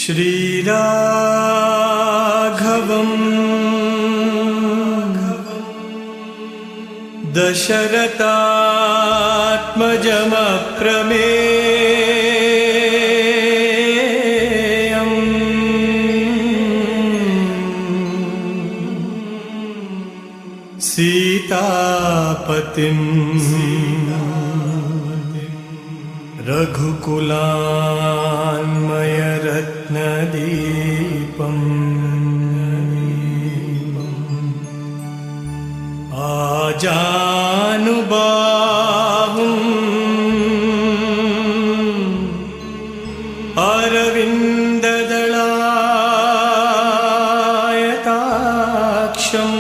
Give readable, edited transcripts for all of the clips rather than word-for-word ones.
श्रीराघवम् दशरथात्मजमप्रमेयम् सीतापतिम् रघुकुलान्मयरत्नदीपम् आजानुबाहुम् अरविन्ददलायताक्षम्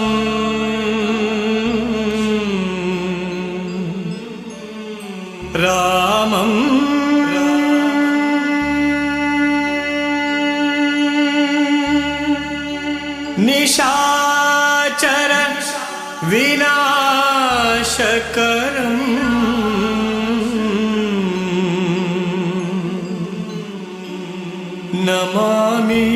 रामम् निशाचर विनाशकरम् Namami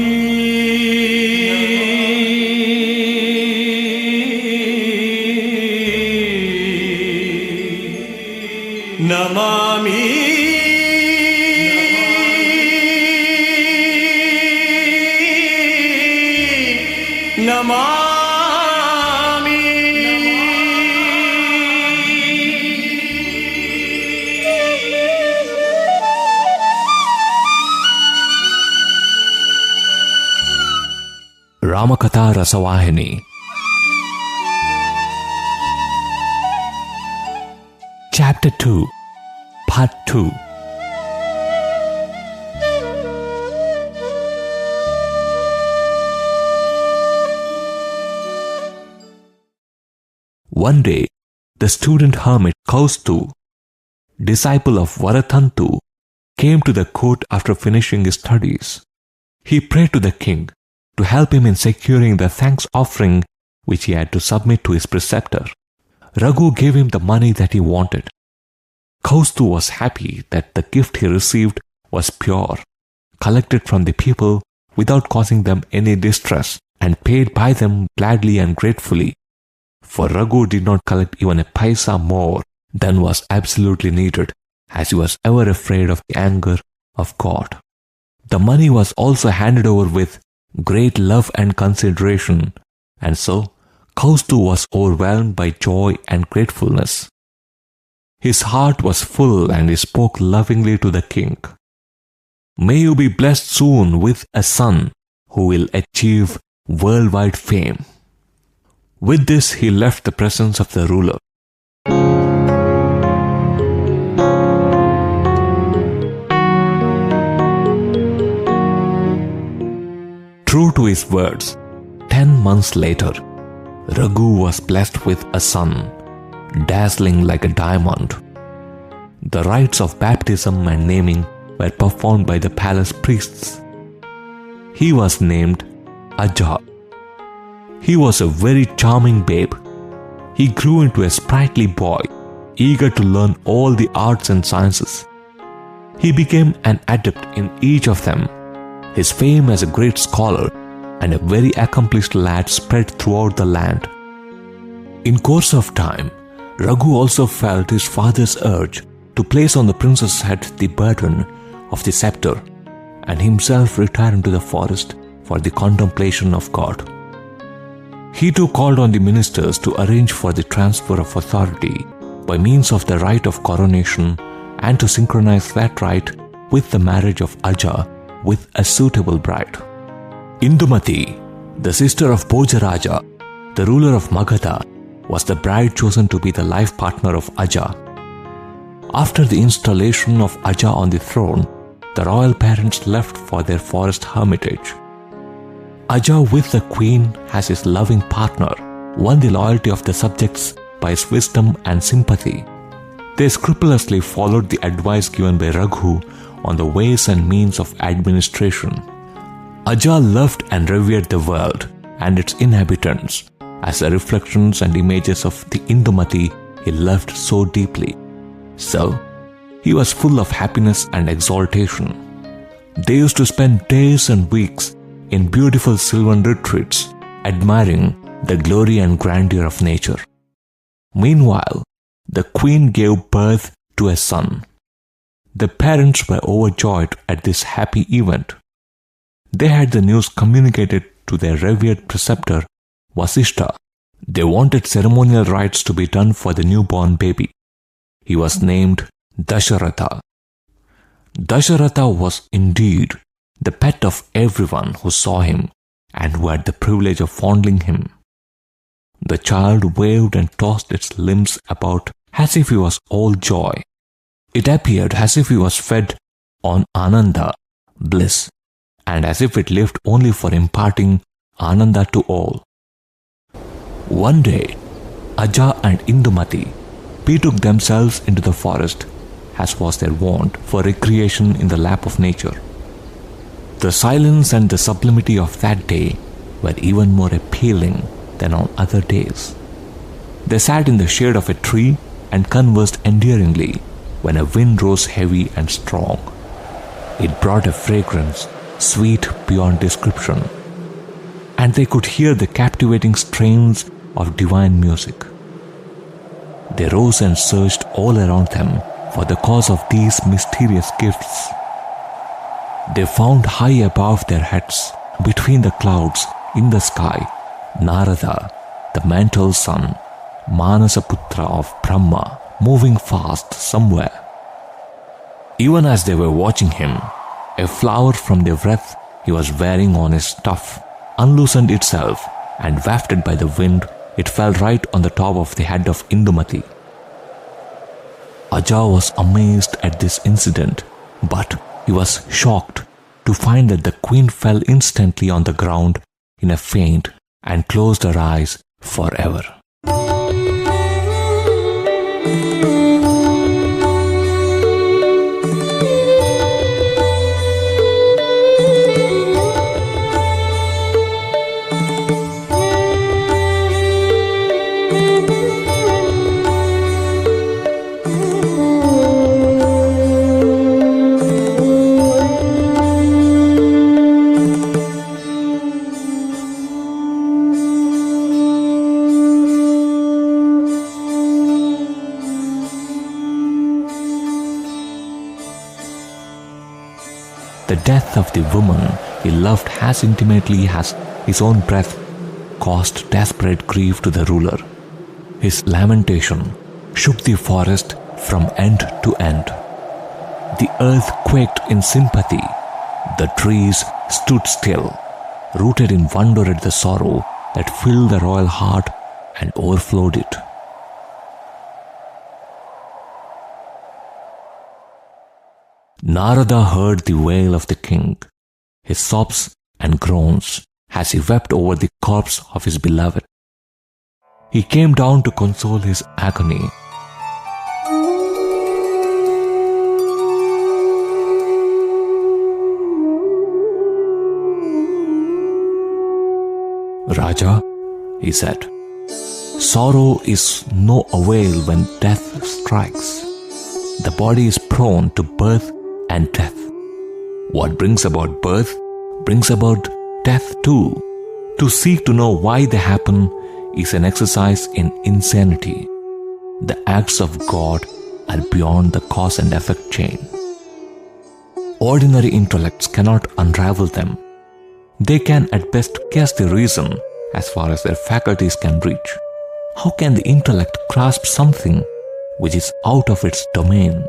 Namami Namami Ramakatha Rasavahini. Chapter 2, Part 2. One day, the student hermit Kaustu, disciple of Varathantu, came to the court after finishing his studies. He prayed to the king to help him in securing the thanks offering which he had to submit to his preceptor. Raghu gave him the money that he wanted. Kaustu was happy that the gift he received was pure, collected from the people without causing them any distress, and paid by them gladly and gratefully. For Raghu did not collect even a paisa more than was absolutely needed, as he was ever afraid of the anger of God. The money was also handed over with great love and consideration, and so Kaustu was overwhelmed by joy and gratefulness. His heart was full and he spoke lovingly to the king. "May you be blessed soon with a son who will achieve worldwide fame." With this, he left the presence of the ruler. True to his words, 10 months later, Raghu was blessed with a son, dazzling like a diamond. The rites of baptism and naming were performed by the palace priests. He was named Aja. He was a very charming babe. He grew into a sprightly boy, eager to learn all the arts and sciences. He became an adept in each of them. His fame as a great scholar and a very accomplished lad spread throughout the land. In course of time, Raghu also felt his father's urge to place on the prince's head the burden of the scepter and himself retire into the forest for the contemplation of God. He too called on the ministers to arrange for the transfer of authority by means of the rite of coronation and to synchronize that rite with the marriage of Aja with a suitable bride. Indumati, the sister of Bhojaraja, the ruler of Magadha, was the bride chosen to be the life partner of Aja. After the installation of Aja on the throne, the royal parents left for their forest hermitage. Aja, with the queen as his loving partner, won the loyalty of the subjects by his wisdom and sympathy. They scrupulously followed the advice given by Raghu on the ways and means of administration. Aja loved and revered the world and its inhabitants as the reflections and images of the Indumati he loved so deeply. So, he was full of happiness and exaltation. They used to spend days and weeks in beautiful sylvan retreats, admiring the glory and grandeur of nature. Meanwhile, the queen gave birth to a son. The parents were overjoyed at this happy event. They had the news communicated to their revered preceptor, Vasishtha. They wanted ceremonial rites to be done for the newborn baby. He was named Dasharatha. Dasharatha was indeed the pet of everyone who saw him and who had the privilege of fondling him. The child waved and tossed its limbs about as if he was all joy. It appeared as if he was fed on Ananda, bliss, and as if it lived only for imparting Ananda to all. One day, Aja and Indumati betook themselves into the forest, as was their wont, for recreation in the lap of nature. The silence and the sublimity of that day were even more appealing than on other days. They sat in the shade of a tree and conversed endearingly when a wind rose heavy and strong. It brought a fragrance sweet beyond description, and they could hear the captivating strains of divine music. They rose and searched all around them for the cause of these mysterious gifts. They found high above their heads, between the clouds in the sky, Narada, the mantle son, Manasaputra of Brahma, moving fast somewhere. Even as they were watching him, a flower from the wreath he was wearing on his stuff unloosened itself, and wafted by the wind, it fell right on the top of the head of Indumati. Aja was amazed at this incident, but he was shocked to find that the queen fell instantly on the ground in a faint and closed her eyes forever. The death of the woman he loved as intimately as his own breath caused desperate grief to the ruler. His lamentation shook the forest from end to end. The earth quaked in sympathy. The trees stood still, rooted in wonder at the sorrow that filled the royal heart and overflowed it. Narada heard the wail of the king, his sobs and groans as he wept over the corpse of his beloved. He came down to console his agony. Raja, he said, sorrow is no avail when death strikes. The body is prone to birth and death. What brings about birth brings about death too. To seek to know why they happen is an exercise in insanity. The acts of God are beyond the cause and effect chain. Ordinary intellects cannot unravel them. They can at best guess the reason as far as their faculties can reach. How can the intellect grasp something which is out of its domain?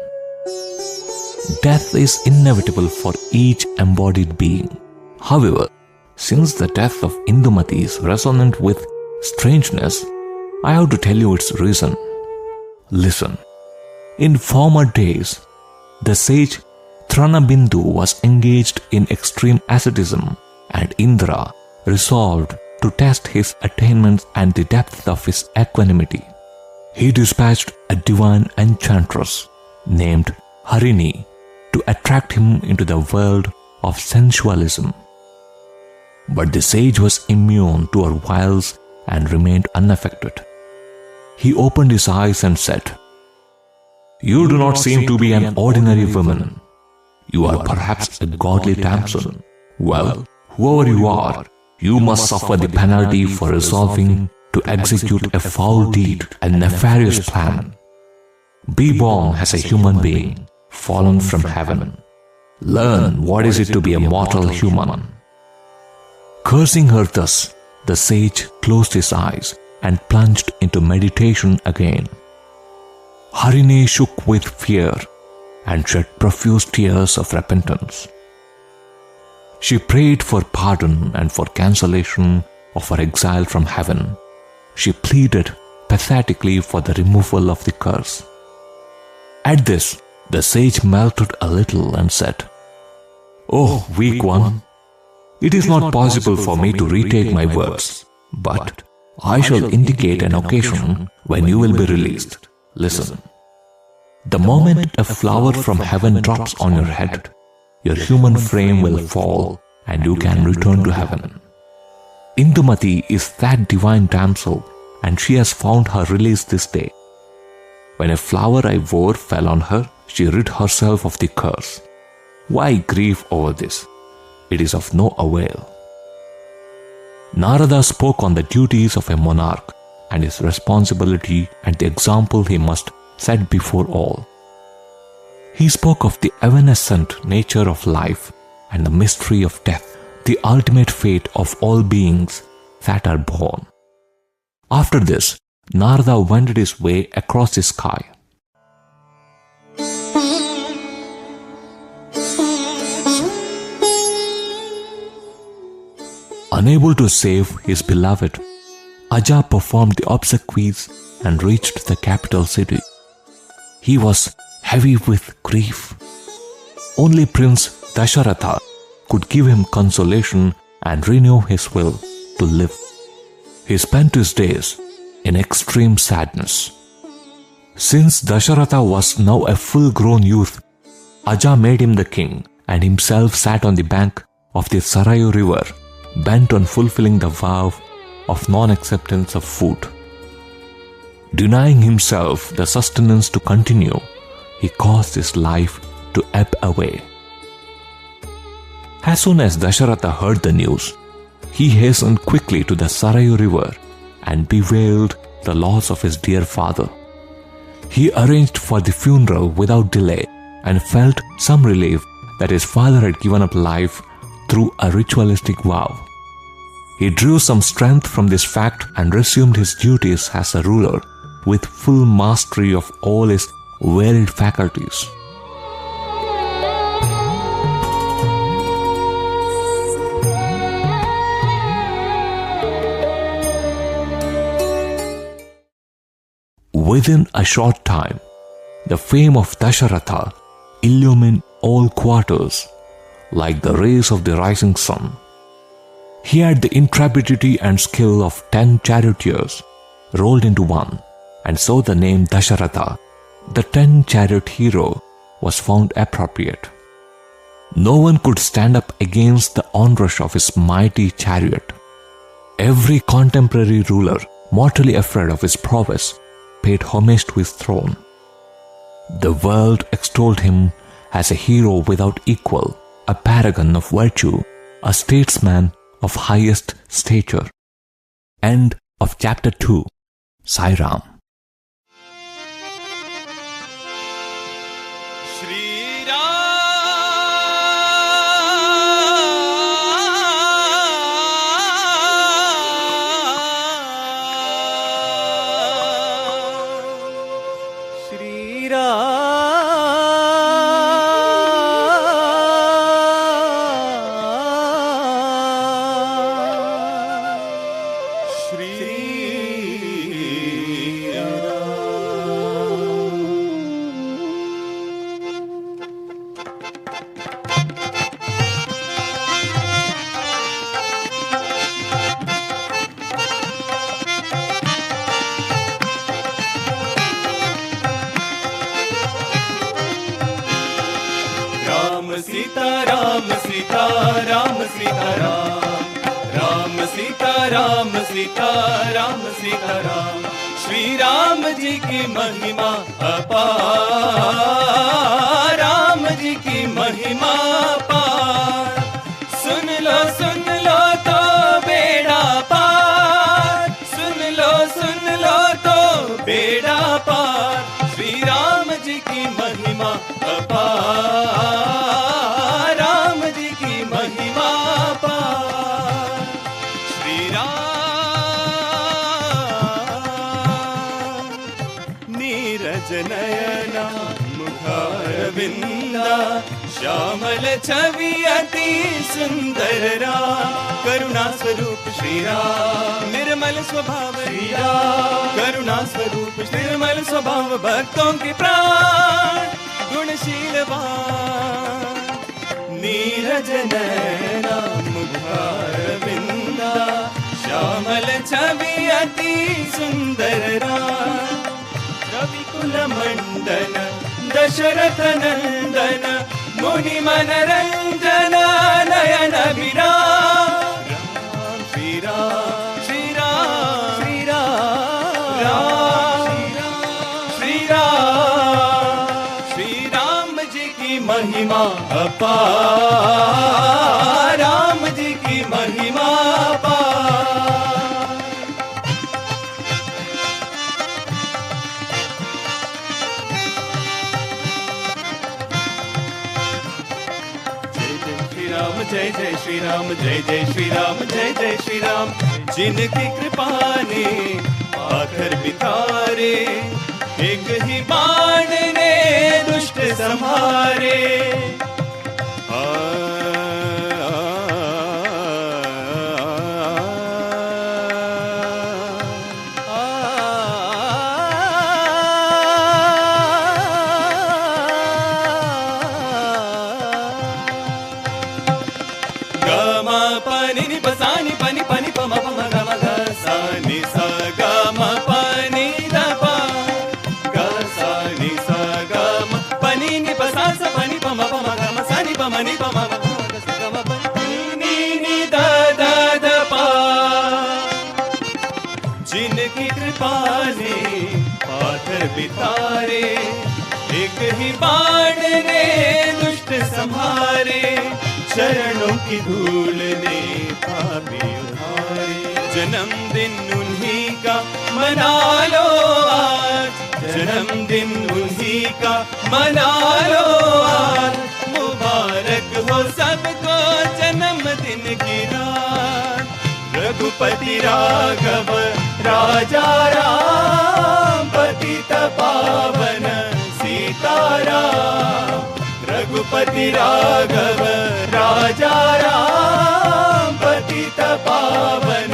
Death is inevitable for each embodied being. However, since the death of Indumati is resonant with strangeness, I have to tell you its reason. Listen. In former days, the sage Tranabindu was engaged in extreme asceticism, and Indra resolved to test his attainments and the depth of his equanimity. He dispatched a divine enchantress named Harini to attract him into the world of sensualism. But the sage was immune to her wiles and remained unaffected. He opened his eyes and said, "You do not seem to be an ordinary woman. You are perhaps a godly damsel. Well, whoever you are, you must suffer the penalty for resolving to execute a foul deed and nefarious plan. Be born as a human being, fallen from heaven. Learn what is it to be a mortal human. Cursing her thus, the sage closed his eyes and plunged into meditation again. Harini shook with fear and shed profuse tears of repentance. She prayed for pardon and for cancellation of her exile from heaven. She pleaded pathetically for the removal of the curse. At this, the sage melted a little and said, "Oh, weak one, it is not possible for me to retake my words, but I shall indicate an occasion when you will be released. Listen. The moment a flower from heaven drops on your head, your human frame will fall and you can return to heaven. Indumati is that divine damsel, and she has found her release this day. When a flower I wore fell on her, she rid herself of the curse. Why grieve over this? It is of no avail." Narada spoke on the duties of a monarch and his responsibility and the example he must set before all. He spoke of the evanescent nature of life and the mystery of death, the ultimate fate of all beings that are born. After this, Narada wended his way across the sky. Unable to save his beloved, Aja performed the obsequies and reached the capital city. He was heavy with grief. Only Prince Dasharatha could give him consolation and renew his will to live. He spent his days in extreme sadness. Since Dasharatha was now a full-grown youth, Aja made him the king and himself sat on the bank of the Sarayu river, bent on fulfilling the vow of non-acceptance of food. Denying himself the sustenance to continue, he caused his life to ebb away. As soon as Dasharatha heard the news, he hastened quickly to the Sarayu river and bewailed the loss of his dear father. He arranged for the funeral without delay and felt some relief that his father had given up life through a ritualistic vow. He drew some strength from this fact and resumed his duties as a ruler with full mastery of all his varied faculties. Within a short time, the fame of Dasharatha illumined all quarters like the rays of the rising sun. He had the intrepidity and skill of 10 charioteers rolled into one, and so the name Dasharatha, the 10-chariot hero, was found appropriate. No one could stand up against the onrush of his mighty chariot. Every contemporary ruler, mortally afraid of his prowess, paid homage to his throne. The world extolled him as a hero without equal, a paragon of virtue, a statesman of highest stature. End of Chapter 2. Sai Ram. Sitaram Shri Ram ji की महिमा अपार, राम जी की महिमा मुखारविंदा श्यामल छवि अति सुंदर राम करुणा स्वरूप श्री राम निर्मल स्वभाव श्री राम करुणा स्वरूप निर्मल स्वभाव भक्तों के प्राण गुणशीलवान नीरज नैना मुखारविंदा श्यामल छवि अति सुंदर राम रविकुल मंडन दशरथ नंदन मुनि मनरंजन नयन विराम राम श्री राम श्री राम श्री राम राम श्री राम श्री राम जी की महिमा अपार राम जी की महिमा अपार जय जय श्री राम जय जय श्री राम जय जय श्री राम जिनकी कृपा ने पाथर बितारे एक ही बाण ने दुष्ट संहारे जिनकी कृपा ने पाथर बितारे एक ही बाण ने दुष्ट संहारे चरणों की धूल ने पापी उधारे जन्मदिन उन्हीं का मना लो आज जन्मदिन उन्हीं का मना लो आज मुबारक हो सबको जन्मदिन की रात रघुपति राघव राजा राम पतित पावन सीताराम रघुपति राघव राजा राम पतित पावन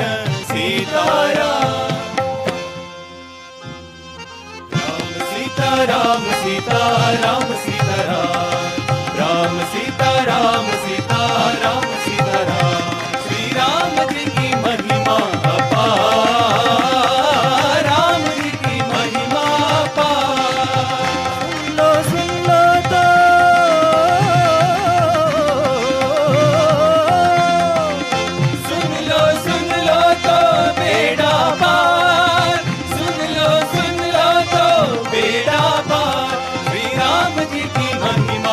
सीताराम राम सीता राम सीता राम सीता राम सीता राम सीता राम श्री राम जी की महिमा अपार राम जी की महिमा अपार सुन लो तो सुन लो तो बेड़ा पार सुन लो तो बेड़ा पार श्री राम जी की महिमा